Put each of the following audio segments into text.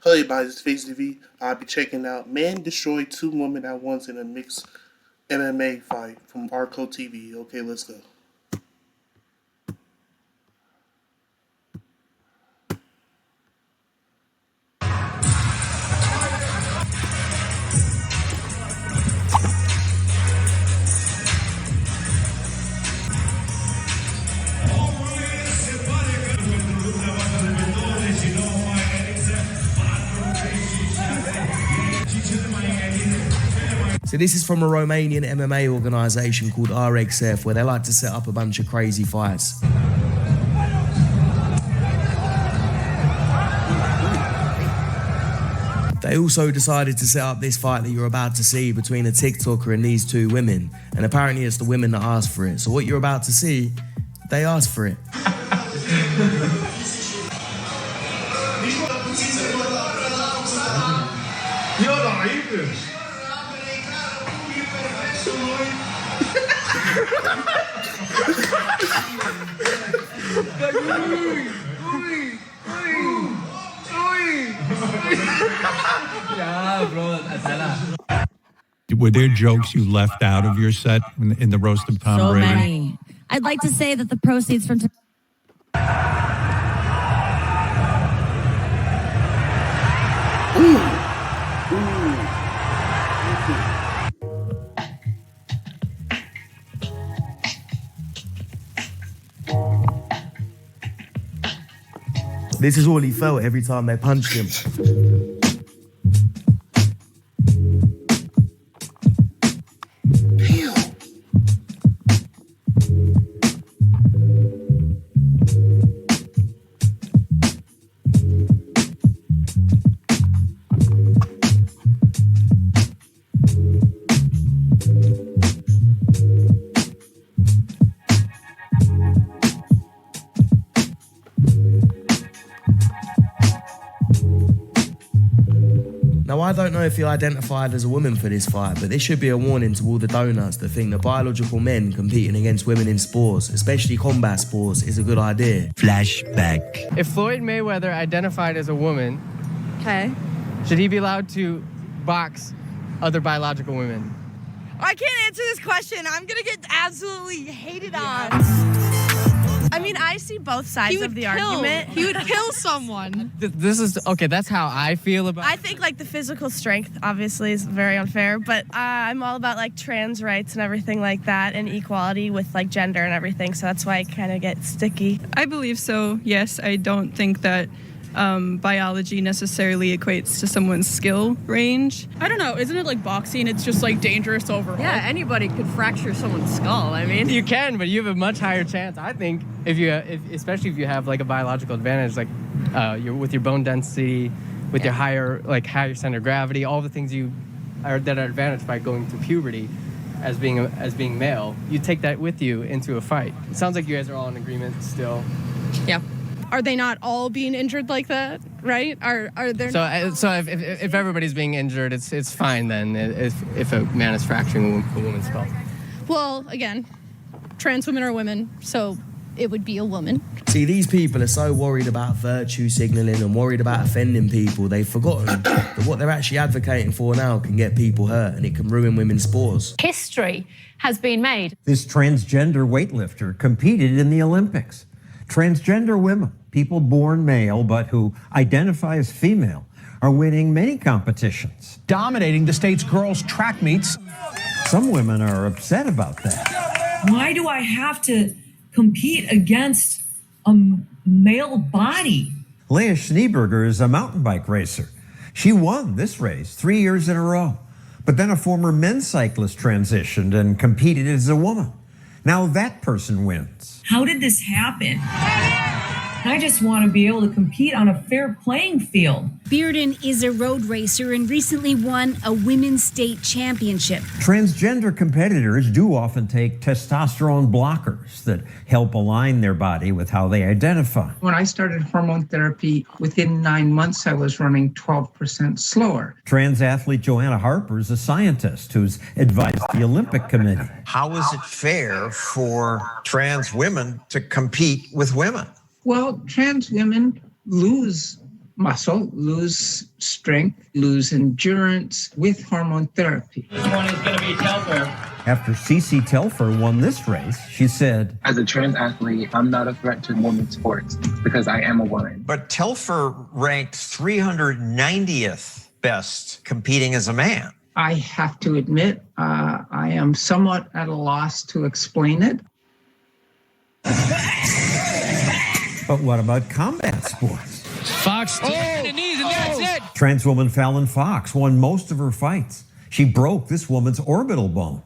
Hello, everybody. This is Face TV. I'll be checking out Man Destroyed Two Women at Once in a Mixed MMA Fight from Arco TV. Okay, let's go. So this is from a Romanian MMA organisation called RXF, where they like to set up a bunch of crazy fights. They also decided to set up this fight that you're about to see between a TikToker and these two women. And apparently it's the women that asked for it. So what you're about to see, they asked for it. Were there jokes you left out of your set in the roast of Tom Brady? So many. I'd like to say that the proceeds from... This is all he felt every time they punched him. Now, I don't know if he identified as a woman for this fight, but this should be a warning to all the donuts that think that biological men competing against women in sports, especially combat sports, is a good idea. Flashback. If Floyd Mayweather identified as a woman, Okay. should he be allowed to box other biological women? I can't answer this question. I'm gonna get absolutely hated on. I mean, I see both sides of the argument. He would kill someone. This is, okay, that's how I feel about I think like the physical strength obviously is very unfair, but I'm all about like trans rights and everything like that and equality with like gender and everything, so that's why I kind of get sticky. I believe so, yes. I don't think that biology necessarily equates to someone's skill range. I don't know, isn't it like boxing? It's just like dangerous overall. Yeah, anybody could fracture someone's skull. I mean, You can, but you have a much higher chance, I think, especially if you have like a biological advantage, like with your bone density, with your higher center of gravity, all the things that are advantaged by going through puberty as being male. You take that with you into a fight. It sounds like you guys are all in agreement still. Yeah. Are they not all being injured like that, right? Are there? So if everybody's being injured, it's fine then if a man is fracturing a woman's skull. Well, again, trans women are women, so it would be a woman. See, these people are so worried about virtue signalling and worried about offending people, they've forgotten that what they're actually advocating for now can get people hurt and it can ruin women's sports. History has been made. This transgender weightlifter competed in the Olympics. Transgender women, people born male but who identify as female, are winning many competitions, dominating the state's girls' track meets. Some women are upset about that. Why do I have to compete against a male body? Leah Schneeberger is a mountain bike racer. She won this race 3 years in a row. But then a former men's cyclist transitioned and competed as a woman. Now that person wins. How did this happen? I just want to be able to compete on a fair playing field. Bearden is a road racer and recently won a women's state championship. Transgender competitors do often take testosterone blockers that help align their body with how they identify. When I started hormone therapy, within 9 months, I was running 12% slower. Trans athlete Joanna Harper is a scientist who's advised the Olympic Committee. How is it fair for trans women to compete with women? Well, trans women lose muscle, lose strength, lose endurance with hormone therapy. This one is going to be Telfer. After Cece Telfer won this race, she said, "As a trans athlete, I'm not a threat to women's sports because I am a woman." But Telfer ranked 390th best competing as a man. I have to admit, I am somewhat at a loss to explain it. but what about combat sports? Fox to the knees, and that's it. Trans woman Fallon Fox won most of her fights. She broke this woman's orbital bone.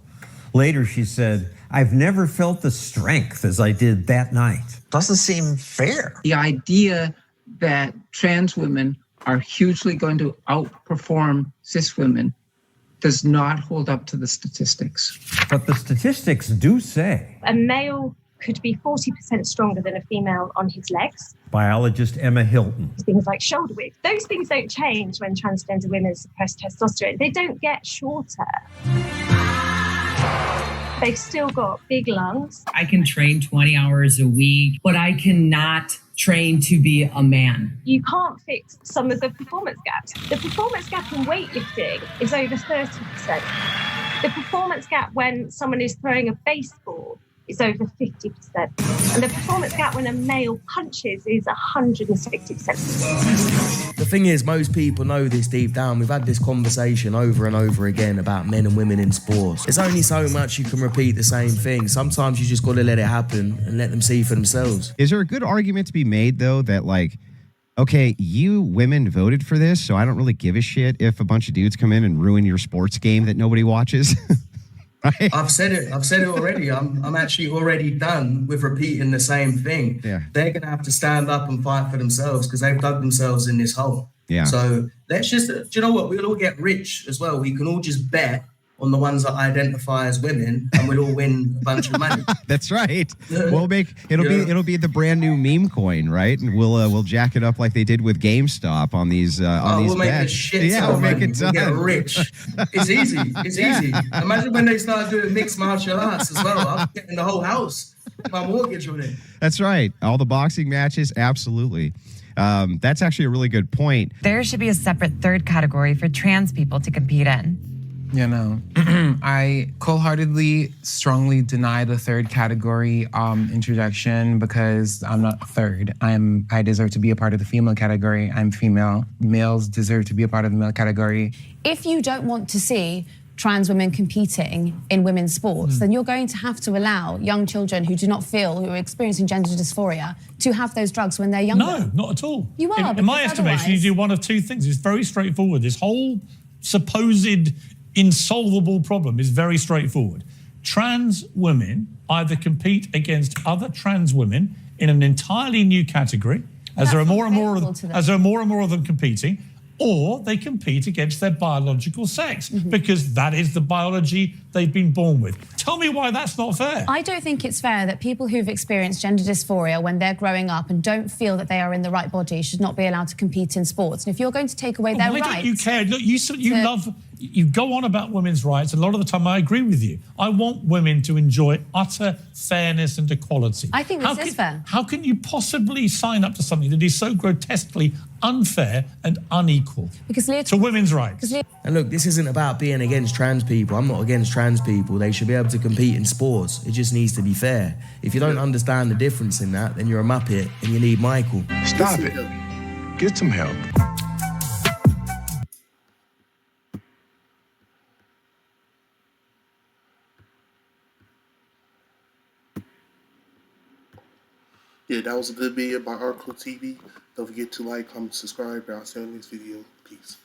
Later, she said, "I've never felt the strength as I did that night." Doesn't seem fair. The idea that trans women are hugely going to outperform cis women does not hold up to the statistics. But the statistics do say. A male could be 40% stronger than a female on his legs. Biologist Emma Hilton. Things like shoulder width. Those things don't change when transgender women suppress testosterone. They don't get shorter. They've still got big lungs. I can train 20 hours a week, but I cannot train to be a man. You can't fix some of the performance gaps. The performance gap in weightlifting is over 30%. The performance gap when someone is throwing a baseball is over 50%. And the performance gap when a male punches is 160%. The thing is, most people know this deep down. We've had this conversation over and over again about men and women in sports. There's only so much you can repeat the same thing. Sometimes you just got to let it happen and let them see for themselves. Is there a good argument to be made, though, that like, okay, you women voted for this, so I don't really give a shit if a bunch of dudes come in and ruin your sports game that nobody watches? Right? I've said it already. I'm actually already done with repeating the same thing. Yeah. They're going to have to stand up and fight for themselves because they've dug themselves in this hole. Yeah. So let's just, do you know what? We'll all get rich as well. We can all just bet on the ones that identify as women and we'll all win a bunch of money. That's right. It'll be the brand new meme coin, right? And we'll jack it up like they did with GameStop on these we'll make a bets. shit ton of money. We'll get rich. It's easy. It's easy. Imagine when they start doing mixed martial arts as well. I'm getting the whole house. My mortgage on it. That's right. All the boxing matches, absolutely. That's actually a really good point. There should be a separate third category for trans people to compete in. You know, I wholeheartedly, strongly deny the third category introduction because I'm not third. I deserve to be a part of the female category. I'm female. Males deserve to be a part of the male category. If you don't want to see trans women competing in women's sports, then you're going to have to allow young children who do not feel, who are experiencing gender dysphoria, to have those drugs when they're younger. No, not at all. You are. In my estimation, you do one of two things. It's very straightforward. This whole supposed insolvable problem is very straightforward. Trans women either compete against other trans women in an entirely new category, as there are more and more of them competing, or they compete against their biological sex because that is the biology they've been born with. Tell me why that's not fair. I don't think it's fair that people who've experienced gender dysphoria when they're growing up and don't feel that they are in the right body should not be allowed to compete in sports. And if you're going to take away their rights... Why don't you care? Look, you go on about women's rights. A lot of the time I agree with you. I want women to enjoy utter fairness and equality. I think this is fair. How can you possibly sign up to something that is so grotesquely unfair and unequal to women's rights? And look, this isn't about being against trans people. I'm not against trans people. They should be able to compete in sports. It just needs to be fair. If you don't understand the difference in that, then you're a muppet and you need Michael. Stop it. Get some help. Yeah, that was a good video by Arco TV. Don't forget to like, comment, subscribe, and I'll see you in the next video. Peace.